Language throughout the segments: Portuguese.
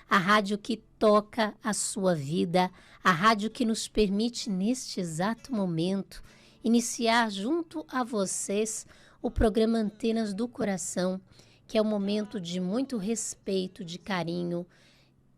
a rádio que toca a sua vida, a rádio que nos permite, neste exato momento, iniciar junto a vocês o programa Antenas do Coração, que é um momento de muito respeito, de carinho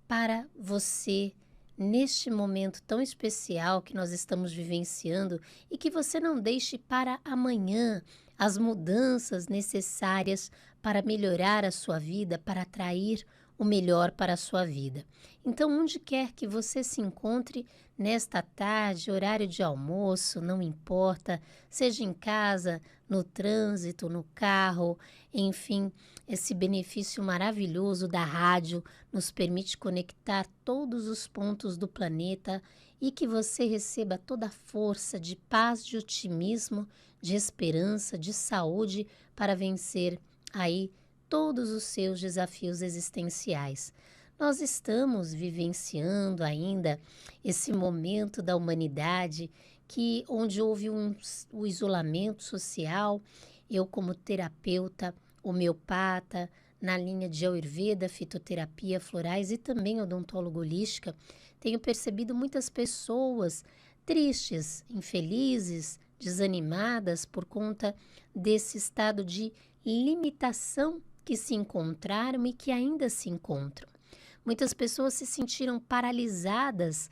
para você, neste momento tão especial que nós estamos vivenciando, e que você não deixe para amanhã as mudanças necessárias para melhorar a sua vida, para atrair o melhor para a sua vida. Então, onde quer que você se encontre nesta tarde, horário de almoço, não importa, seja em casa, no trânsito, no carro, enfim, esse benefício maravilhoso da rádio nos permite conectar todos os pontos do planeta e que você receba toda a força de paz, de otimismo, de esperança, de saúde para vencer aí todos os seus desafios existenciais. Nós estamos vivenciando ainda esse momento da humanidade onde houve o isolamento social. Eu, como terapeuta, homeopata, na linha de Ayurveda, fitoterapia, florais e também odontólogo holística, tenho percebido muitas pessoas tristes, infelizes, desanimadas por conta desse estado de limitação que se encontraram e que ainda se encontram. Muitas pessoas se sentiram paralisadas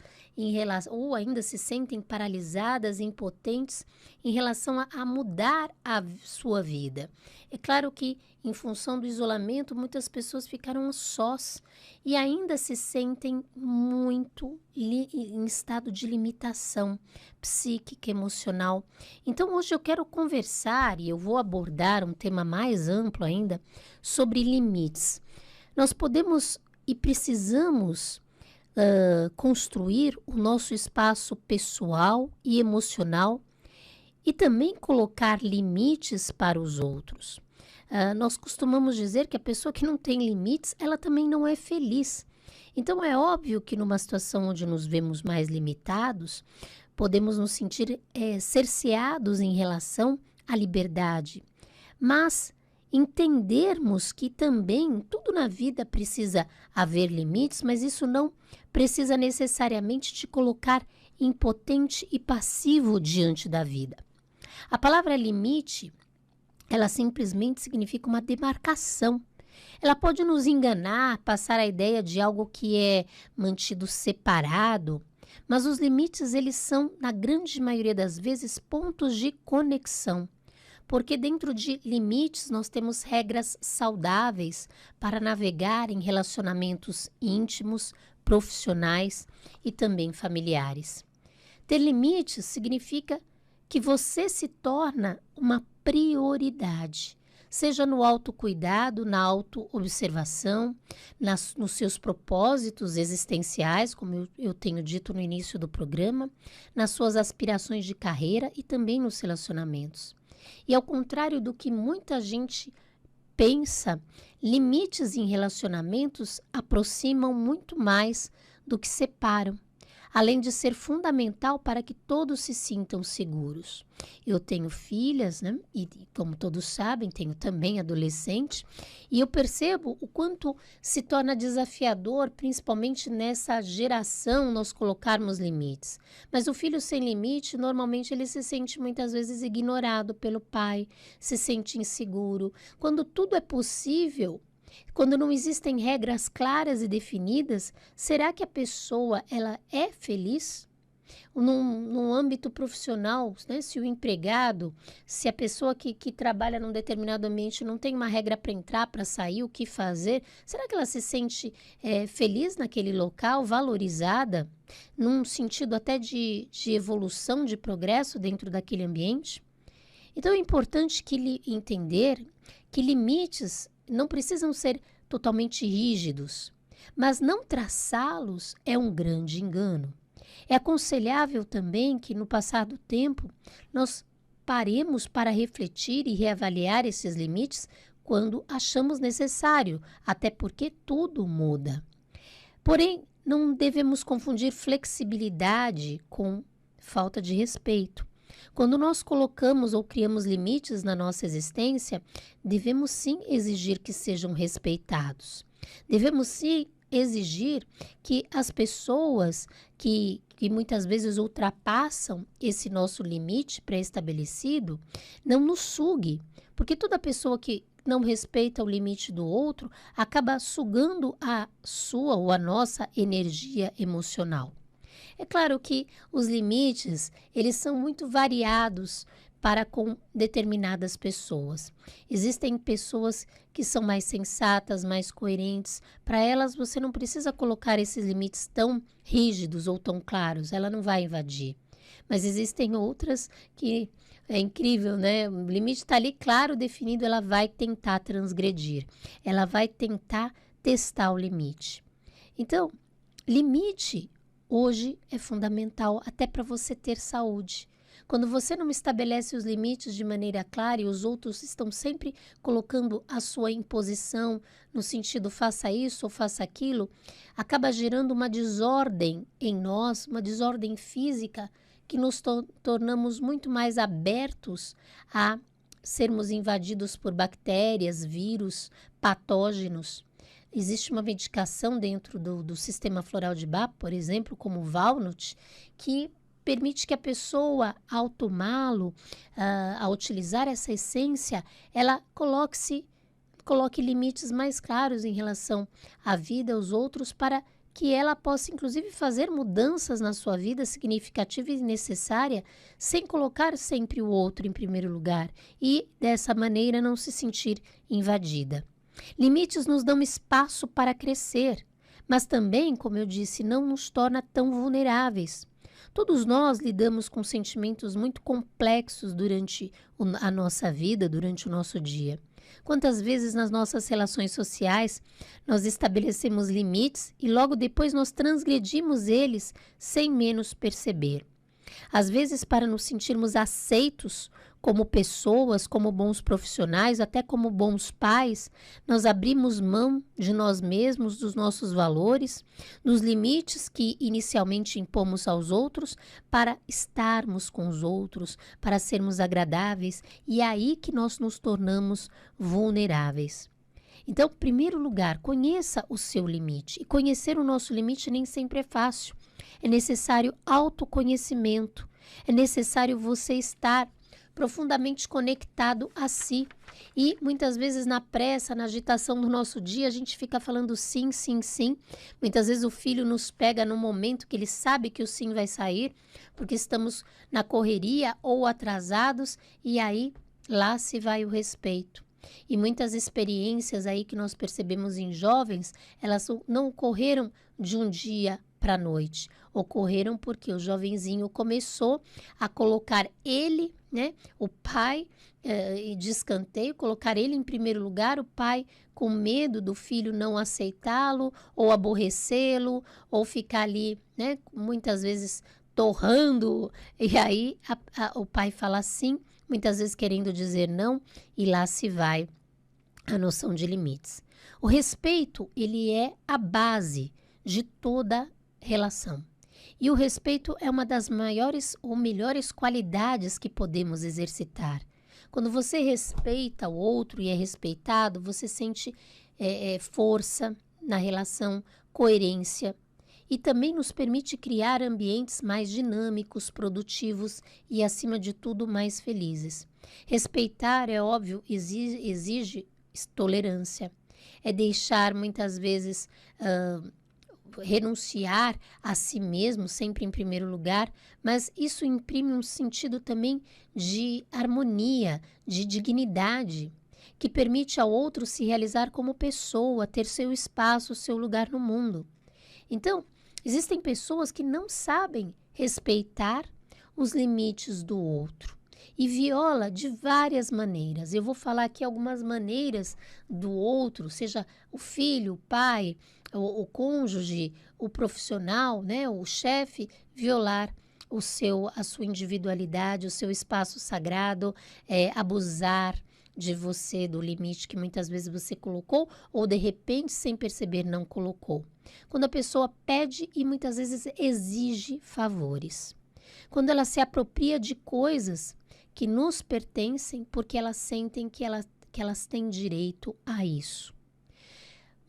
ou ainda se sentem paralisadas, impotentes em relação a mudar a sua vida. É claro que, em função do isolamento, muitas pessoas ficaram sós e ainda se sentem muito em estado de limitação psíquica, emocional. Então, hoje eu quero conversar e eu vou abordar um tema mais amplo ainda sobre limites. Nós podemos e precisamos construir o nosso espaço pessoal e emocional e também colocar limites para os outros. Nós costumamos dizer que a pessoa que não tem limites, ela também não é feliz. Então, é óbvio que numa situação onde nos vemos mais limitados, podemos nos sentir cerceados em relação à liberdade. Mas entendermos que também tudo na vida precisa haver limites, mas isso não precisa necessariamente te colocar impotente e passivo diante da vida. A palavra limite, ela simplesmente significa uma demarcação. Ela pode nos enganar, passar a ideia de algo que é mantido separado, mas os limites, eles são, na grande maioria das vezes, pontos de conexão. Porque dentro de limites nós temos regras saudáveis para navegar em relacionamentos íntimos, profissionais e também familiares. Ter limites significa que você se torna uma prioridade, seja no autocuidado, na autoobservação, nos seus propósitos existenciais, como eu tenho dito no início do programa, nas suas aspirações de carreira e também nos relacionamentos. E ao contrário do que muita gente pensa, limites em relacionamentos aproximam muito mais do que separam, além de ser fundamental para que todos se sintam seguros. Eu tenho filhas, né? E como todos sabem, tenho também adolescente, e eu percebo o quanto se torna desafiador, principalmente nessa geração, nós colocarmos limites. Mas o filho sem limite, normalmente ele se sente muitas vezes ignorado pelo pai, se sente inseguro. Quando tudo é possível, quando não existem regras claras e definidas, será que a pessoa ela é feliz? Num âmbito profissional, né? Se o empregado, se a pessoa que trabalha num determinado ambiente não tem uma regra para entrar, para sair, o que fazer, será que ela se sente feliz naquele local, valorizada, num sentido até de evolução, de progresso dentro daquele ambiente? Então é importante entender que limites não precisam ser totalmente rígidos, mas não traçá-los é um grande engano. É aconselhável também que, no passar do tempo, nós paremos para refletir e reavaliar esses limites quando achamos necessário, até porque tudo muda. Porém, não devemos confundir flexibilidade com falta de respeito. Quando nós colocamos ou criamos limites na nossa existência, devemos sim exigir que sejam respeitados. Devemos sim exigir que as pessoas que muitas vezes ultrapassam esse nosso limite pré-estabelecido não nos sugue, porque toda pessoa que não respeita o limite do outro acaba sugando a sua ou a nossa energia emocional. É claro que os limites, eles são muito variados para com determinadas pessoas. Existem pessoas que são mais sensatas, mais coerentes. Para elas, você não precisa colocar esses limites tão rígidos ou tão claros, ela não vai invadir. Mas existem outras que é incrível, né? O limite está ali claro, definido, ela vai tentar transgredir. Ela vai tentar testar o limite. Então, limite hoje é fundamental até para você ter saúde. Quando você não estabelece os limites de maneira clara e os outros estão sempre colocando a sua imposição no sentido faça isso ou faça aquilo, acaba gerando uma desordem em nós, uma desordem física que nos tornamos muito mais abertos a sermos invadidos por bactérias, vírus, patógenos. Existe uma medicação dentro do sistema floral de Bach, por exemplo, como o Walnut, que permite que a pessoa, ao tomá-lo, ao utilizar essa essência, ela coloque limites mais claros em relação à vida, aos outros, para que ela possa, inclusive, fazer mudanças na sua vida significativa e necessária, sem colocar sempre o outro em primeiro lugar e, dessa maneira, não se sentir invadida. Limites nos dão espaço para crescer, mas também, como eu disse, não nos torna tão vulneráveis. Todos nós lidamos com sentimentos muito complexos durante a nossa vida, durante o nosso dia. Quantas vezes nas nossas relações sociais nós estabelecemos limites e logo depois nós transgredimos eles sem menos perceber. Às vezes, para nos sentirmos aceitos como pessoas, como bons profissionais, até como bons pais, nós abrimos mão de nós mesmos, dos nossos valores, dos limites que inicialmente impomos aos outros para estarmos com os outros, para sermos agradáveis, e é aí que nós nos tornamos vulneráveis. Então, em primeiro lugar, conheça o seu limite. E conhecer o nosso limite nem sempre é fácil. É necessário autoconhecimento. É necessário você estar profundamente conectado a si. E muitas vezes na pressa, na agitação do nosso dia, a gente fica falando sim, sim, sim. Muitas vezes o filho nos pega no momento que ele sabe que o sim vai sair, porque estamos na correria ou atrasados, e aí lá se vai o respeito. E muitas experiências aí que nós percebemos em jovens, elas não ocorreram de um dia para a noite. Ocorreram porque o jovenzinho começou a colocar ele, né, o pai, de escanteio, colocar ele em primeiro lugar, o pai com medo do filho não aceitá-lo, ou aborrecê-lo, ou ficar ali, né, muitas vezes torrando, e aí o pai fala sim, muitas vezes querendo dizer não, e lá se vai a noção de limites. O respeito, ele é a base de toda relação. E o respeito é uma das maiores ou melhores qualidades que podemos exercitar. Quando você respeita o outro e é respeitado, você sente força na relação, coerência, e também nos permite criar ambientes mais dinâmicos, produtivos e, acima de tudo, mais felizes. Respeitar, é óbvio, exige tolerância. É deixar, muitas vezes, renunciar a si mesmo, sempre em primeiro lugar, mas isso imprime um sentido também de harmonia, de dignidade, que permite ao outro se realizar como pessoa, ter seu espaço, seu lugar no mundo. Então, existem pessoas que não sabem respeitar os limites do outro e viola de várias maneiras. Eu vou falar aqui algumas maneiras do outro, seja o filho, o pai, o cônjuge, o profissional, né, o chefe, violar a sua individualidade, o seu espaço sagrado, abusar de você, do limite que muitas vezes você colocou ou de repente, sem perceber, não colocou. Quando a pessoa pede e muitas vezes exige favores. Quando ela se apropria de coisas que nos pertencem porque elas sentem que elas têm direito a isso.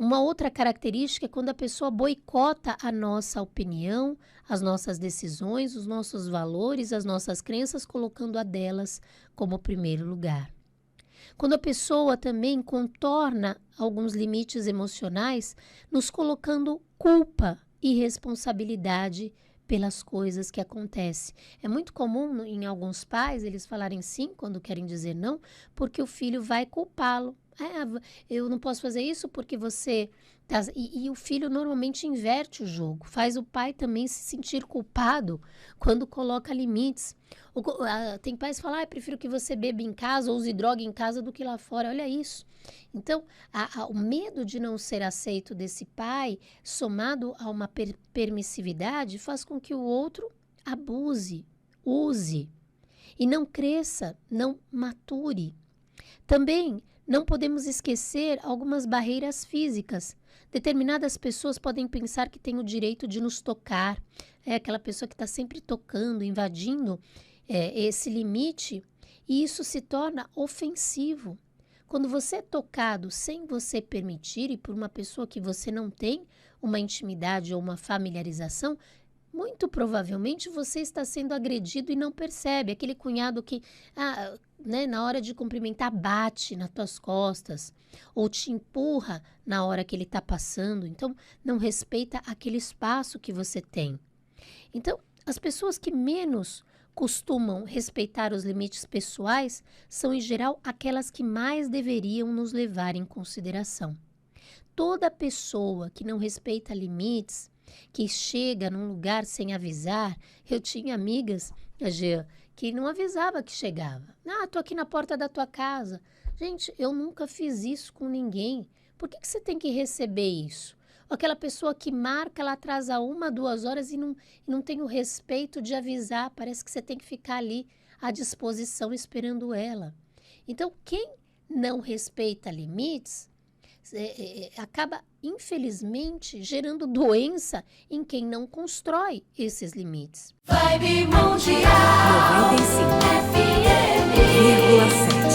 Uma outra característica é quando a pessoa boicota a nossa opinião, as nossas decisões, os nossos valores, as nossas crenças, colocando a delas como primeiro lugar. Quando a pessoa também contorna alguns limites emocionais, nos colocando culpa e responsabilidade pelas coisas que acontecem. É muito comum em alguns pais eles falarem sim quando querem dizer não, porque o filho vai culpá-lo. Eu não posso fazer isso porque você... E o filho normalmente inverte o jogo, faz o pai também se sentir culpado quando coloca limites. Tem pais que falam, prefiro que você beba em casa ou use droga em casa do que lá fora. Olha isso. Então, o medo de não ser aceito desse pai, somado a uma permissividade, faz com que o outro abuse, use e não cresça, não mature. Também não podemos esquecer algumas barreiras físicas. Determinadas pessoas podem pensar que têm o direito de nos tocar. É aquela pessoa que está sempre tocando, invadindo esse limite, e isso se torna ofensivo. Quando você é tocado sem você permitir e por uma pessoa que você não tem uma intimidade ou uma familiarização, muito provavelmente você está sendo agredido e não percebe. Aquele cunhado que, na hora de cumprimentar, bate nas tuas costas ou te empurra na hora que ele está passando. Então, não respeita aquele espaço que você tem. Então, as pessoas que menos costumam respeitar os limites pessoais são, em geral, aquelas que mais deveriam nos levar em consideração. Toda pessoa que não respeita limites, que chega num lugar sem avisar... Eu tinha amigas, Jean, que não avisava que chegava. Tô aqui na porta da tua casa. Gente, eu nunca fiz isso com ninguém. Por que você tem que receber isso? Ou aquela pessoa que marca, ela atrasa 1, 2 horas e não tem o respeito de avisar. Parece que você tem que ficar ali à disposição esperando ela. Então, quem não respeita limites acaba, infelizmente, gerando doença em quem não constrói esses limites. Vibe Mundial 95,7